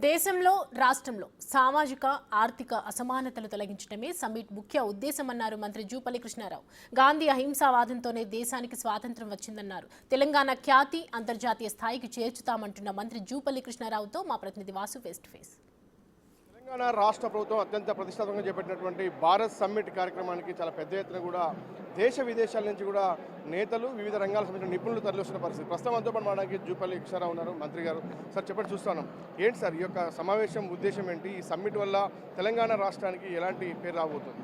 దేశంలో రాష్ట్రంలో సామాజిక ఆర్థిక అసమానతలు తొలగించడమే సమ్మిట్ ముఖ్య ఉద్దేశమన్నారు మంత్రి జూపల్లి కృష్ణారావు. గాంధీ అహింసావాదంతోనే దేశానికి స్వాతంత్ర్యం వచ్చిందన్నారు. తెలంగాణ ఖ్యాతి అంతర్జాతీయ స్థాయికి చేర్చుతామంటున్న మంత్రి జూపల్లి కృష్ణారావుతో మా ప్రతినిధి Vasu face to face. Telangana రాష్ట్ర ప్రభుత్వం అత్యంత ప్రతిష్టాత్మకంగా చేపట్టినటువంటి భారత్ సమ్మిట్ కార్యక్రమానికి చాలా పెద్ద ఎత్తున కూడా దేశ విదేశాల నుంచి కూడా నేతలు వివిధ రంగాలకు సంబంధించిన నిపుణులు తరలిస్తున్న పరిస్థితి. ప్రస్తుతం అంతా పాటు మనకి జూపల్లి కృష్ణారావు ఉన్నారు, మంత్రి గారు. సార్ చెప్పండి, చూస్తున్నాం ఏంటి సార్ ఈ యొక్క సమావేశం ఉద్దేశం ఏంటి? ఈ సమ్మిట్ వల్ల తెలంగాణ రాష్ట్రానికి ఎలాంటి పేరు రాబోతుంది?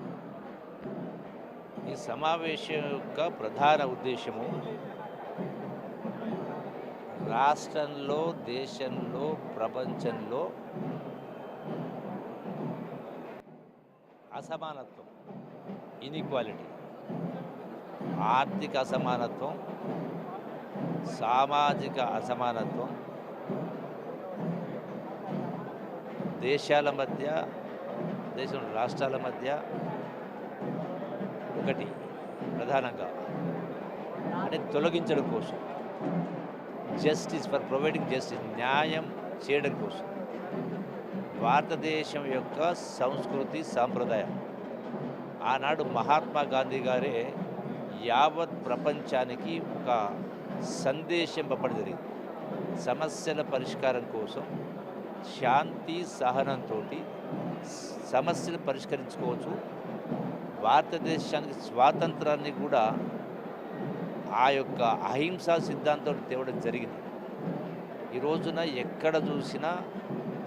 ఈ సమావేశం యొక్క ప్రధాన ఉద్దేశము రాష్ట్రంలో, దేశంలో, ప్రపంచంలో అసమానత్వం, ఇన్ఈక్వాలిటీ, ఆర్థిక అసమానత్వం, సామాజిక అసమానత్వం, దేశాల మధ్య, దేశం రాష్ట్రాల మధ్య ఒకటి ప్రధానంగా అంటే తొలగించడం కోసం, జస్టిస్ ఫర్ ప్రొవైడింగ్ జస్టిస్, న్యాయం చేయడం కోసం భారతదేశం యొక్క సంస్కృతి సాంప్రదాయం ఆనాడు మహాత్మా గాంధీ గారే యావత్ ప్రపంచానికి ఒక సందేశం పంపడం జరిగింది. సమస్యల పరిష్కారం కోసం శాంతి సహనంతో సమస్యలు పరిష్కరించుకోవచ్చు. భారతదేశానికి స్వాతంత్రాన్ని కూడా ఆ యొక్క అహింసా సిద్ధాంతం తేవడం జరిగింది. ఈ రోజున ఎక్కడ చూసినా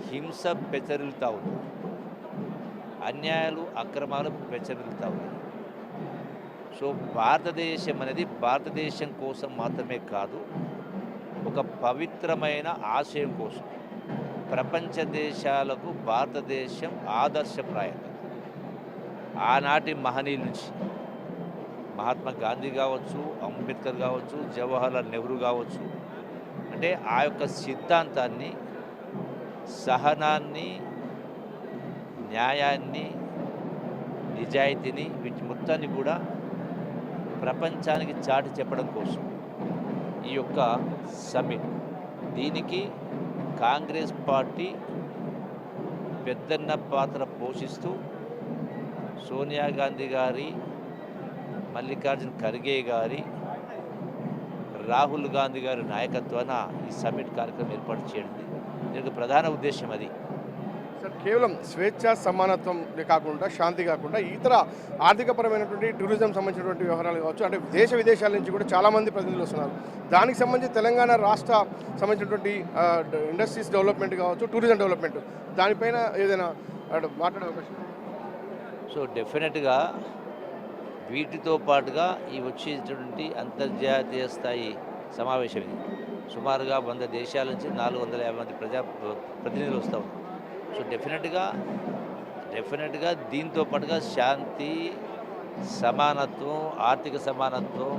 హింస పెచ్చరిల్లుతూ ఉంది, అన్యాయాలు అక్రమాలు పెచ్చరిల్లుతూ ఉంది. సో భారతదేశం అనేది భారతదేశం కోసం మాత్రమే కాదు, ఒక పవిత్రమైన ఆశయం కోసం ప్రపంచ దేశాలకు భారతదేశం ఆదర్శప్రాయంగా. ఆనాటి మహనీయుల నుంచి మహాత్మా గాంధీ కావచ్చు, అంబేద్కర్ కావచ్చు, జవహర్లాల్ నెహ్రూ కావచ్చు, అంటే ఆ యొక్క సిద్ధాంతాన్ని, సహనాన్ని, న్యాయాన్ని, నిజాయితీని, వీటి మొత్తాన్ని కూడా ప్రపంచానికి చాటి చెప్పడం కోసం ఈ యొక్క సమ్మిట్. దీనికి కాంగ్రెస్ పార్టీ పెద్దన్న పాత్ర పోషిస్తూ సోనియా గాంధీ గారి, మల్లికార్జున్ ఖర్గే గారి, రాహుల్ గాంధీ గారి నాయకత్వాన ఈ సమ్మిట్ కార్యక్రమం ఏర్పాటు చేయడం దీనికి ప్రధాన ఉద్దేశం. అది సార్ కేవలం స్వేచ్ఛ సమానత్వం కాకుండా, శాంతి కాకుండా ఇతర ఆర్థికపరమైనటువంటి టూరిజం సంబంధించినటువంటి వ్యవహారాలు కావచ్చు, అంటే దేశ విదేశాల నుంచి కూడా చాలామంది ప్రతినిధులు వస్తున్నారు. దానికి సంబంధించి తెలంగాణ రాష్ట్ర సంబంధించినటువంటి ఇండస్ట్రీస్ డెవలప్మెంట్ కావచ్చు, టూరిజం డెవలప్మెంట్, దానిపైన ఏదైనా మాట్లాడే అవకాశం? సో డెఫినెట్గా వీటితో పాటుగా ఈ వచ్చేటువంటి అంతర్జాతీయ స్థాయి సమావేశం ఇది. సుమారుగా 100 దేశాల నుంచి 450 మంది ప్రతినిధులు వస్తూ ఉన్నారు. సో డెఫినెట్గా దీంతో పాటుగా శాంతి, సమానత్వం, ఆర్థిక సమానత్వం,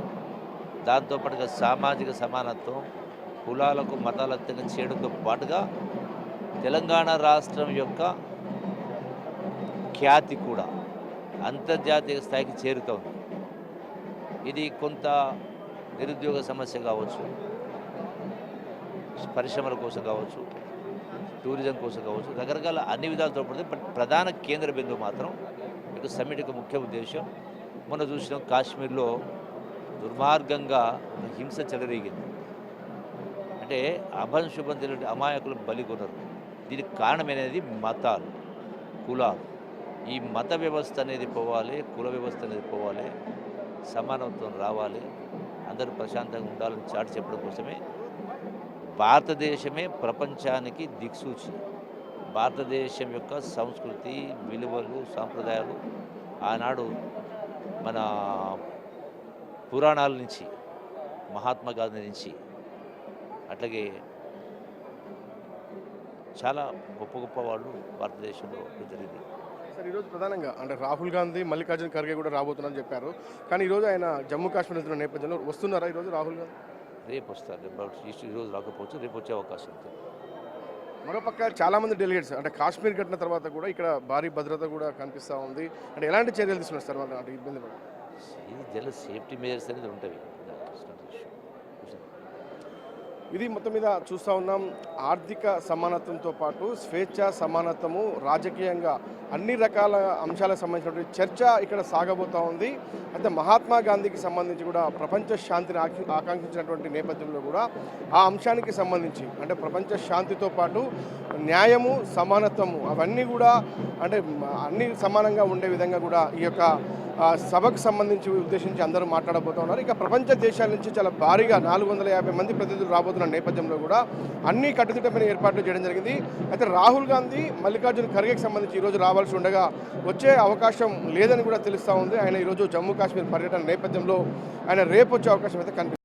దాంతోపాటుగా సామాజిక సమానత్వం, కులాలకు మతాలకు అత్యంత చేయడంతో పాటుగా తెలంగాణ రాష్ట్రం యొక్క ఖ్యాతి కూడా అంతర్జాతీయ స్థాయికి చేరుతోంది. ఇది కొంత నిరుద్యోగ సమస్య కావచ్చు, పరిశ్రమల కోసం కావచ్చు, టూరిజం కోసం కావచ్చు, రకరకాల అన్ని విధాలతో పడుతుంది. బట్ ప్రధాన కేంద్ర బిందువు మాత్రం ఇక సమ్మిట్ యొక్క ముఖ్య ఉద్దేశం. మొన్న చూసినాం కాశ్మీర్లో దుర్మార్గంగా హింస చెలరేగింది. అంటే అభంశుభం తెలియని అమాయకులు బలిగొనరు. దీనికి కారణమైనది మతాలు, కులాలు. ఈ మత వ్యవస్థ అనేది పోవాలి, కుల వ్యవస్థ అనేది పోవాలి, సమానత్వం రావాలి, అందరూ ప్రశాంతంగా ఉండాలని చాటి చెప్పడం కోసమే భారతదేశమే ప్రపంచానికి దిక్సూచి. భారతదేశం యొక్క సంస్కృతి, విలువలు, సాంప్రదాయాలు ఆనాడు మన పురాణాల నుంచి, మహాత్మా గాంధీ నుంచి, అట్లాగే చాలా గొప్ప గొప్ప వాళ్ళు భారతదేశంలో జరిగింది. సార్ ఈరోజు ప్రధానంగా అంటే రాహుల్ గాంధీ, మల్లికార్జున్ ఖర్గే కూడా రాబోతున్నారని చెప్పారు. కానీ ఈరోజు ఆయన జమ్మూ కాశ్మీర్ వెళ్తున్న నేపథ్యంలో వస్తున్నారా ఈరోజు రాహుల్ గాంధీ? రేపు వస్తారు. ఈరోజు రాకపోవచ్చు, రేపు వచ్చే అవకాశం ఉంది. మరోపక్క చాలామంది డెలిగేట్స్ అంటే కాశ్మీర్ ఘటన తర్వాత కూడా ఇక్కడ భారీ భద్రత కూడా కనిపిస్తూ ఉంది. అంటే ఎలాంటి చర్యలు తీసుకున్నారు సార్ వాళ్ళు? అంటే ఇబ్బంది పడ ఇది జల సేఫ్టీ మెజర్స్ అనేది ఉంటుంది. ఇది మొత్తం మీద చూస్తూ ఉన్నాం. ఆర్థిక సమానత్వంతో పాటు స్వేచ్ఛ, సమానత్వము, రాజకీయంగా అన్ని రకాల అంశాలకు సంబంధించినటువంటి చర్చ ఇక్కడ సాగబోతూ ఉంది. అయితే మహాత్మా గాంధీకి సంబంధించి కూడా ప్రపంచ శాంతిని ఆకాంక్షించినటువంటి నేపథ్యంలో కూడా ఆ అంశానికి సంబంధించి అంటే ప్రపంచ శాంతితో పాటు న్యాయము, సమానత్వము అవన్నీ కూడా అంటే అన్ని సమానంగా ఉండే విధంగా కూడా ఈ యొక్క సభకు సంబంధించి ఉద్దేశించి అందరూ మాట్లాడబోతూ ఉన్నారు. ఇక ప్రపంచ దేశాల నుంచి చాలా భారీగా 450 మంది ప్రతినిధులు రాబోతున్న నేపథ్యంలో కూడా అన్ని కట్టుదిట్టమైన ఏర్పాట్లు చేయడం జరిగింది. అయితే రాహుల్ గాంధీ, మల్లికార్జున ఖర్గేకి సంబంధించి ఈరోజు రావాల్సి ఉండగా వచ్చే అవకాశం లేదని కూడా తెలుస్తూ ఉంది. ఆయన ఈరోజు జమ్మూ కాశ్మీర్ పర్యటన నేపథ్యంలో ఆయన రేపు వచ్చే అవకాశం అయితే కనిపిస్తుంది.